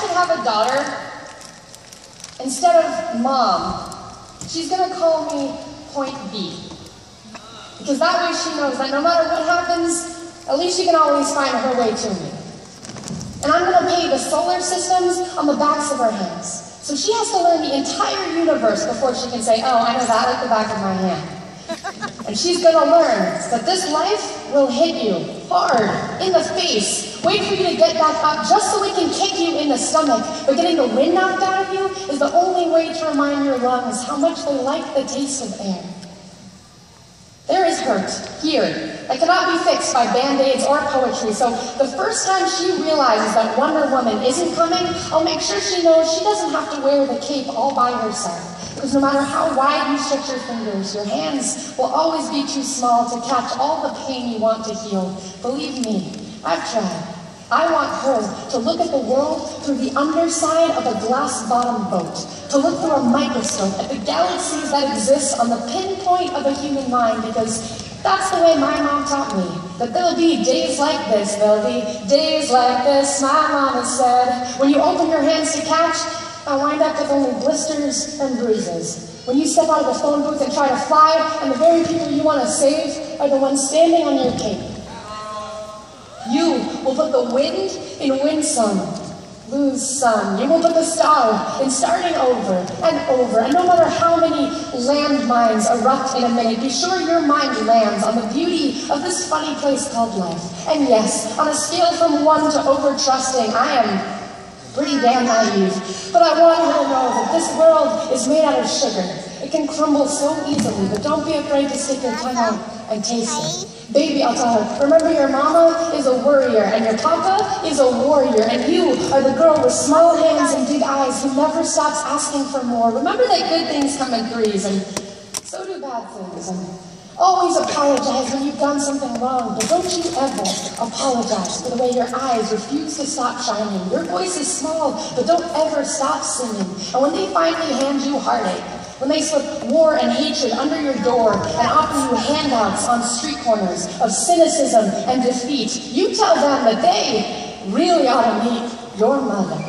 could have a daughter, instead of Mom, she's gonna call me Point B. Because that way she knows that no matter what happens, at least she can always find her way to me. And I'm gonna paint the solar systems on the backs of her hands. So she has to learn the entire universe before she can say, oh, I know that like the back of my hand. And she's gonna learn that this life will hit you hard in the face. Wait for you to get back up just so it can kick you in the stomach. But getting the wind knocked out of you is the only way to remind your lungs how much they like the taste of air. There is hurt here that cannot be fixed by band-aids or poetry. So the first time she realizes that Wonder Woman isn't coming, I'll make sure she knows she doesn't have to wear the cape all by herself. Because no matter how wide you stretch your fingers, your hands will always be too small to catch all the pain you want to heal. Believe me, I've tried. I want her to look at the world through the underside of a glass-bottom boat, to look through a microscope at the galaxies that exist on the pinpoint of a human mind, because that's the way my mom taught me, that there'll be days like this, there'll be days like this. My mama said, when you open your hands to catch, I wind up with only blisters and bruises. When you step out of the phone booth and try to fly, and the very people you want to save are the ones standing on your cape. You will put the wind in winsome, lose sun. You will put the star in starting over and over. And no matter how many landmines erupt in a minute, be sure your mind lands on the beauty of this funny place called life. And yes, on a scale from 1 to over-trusting, I am pretty damn naive. But I want her to know that this world is made out of sugar. It can crumble so easily, but don't be afraid to stick your tongue out and taste it. Baby, I'll tell her, remember your mama is a worrier, and your papa is a warrior, and you are the girl with small hands and big eyes who never stops asking for more. Remember that good things come in threes, and so do bad things. And always apologize when you've done something wrong, but don't you ever apologize for the way your eyes refuse to stop shining. Your voice is small, but don't ever stop singing. And when they finally hand you heartache, when they slip war and hatred under your door and offer you handouts on street corners of cynicism and defeat, you tell them that they really ought to meet your mother.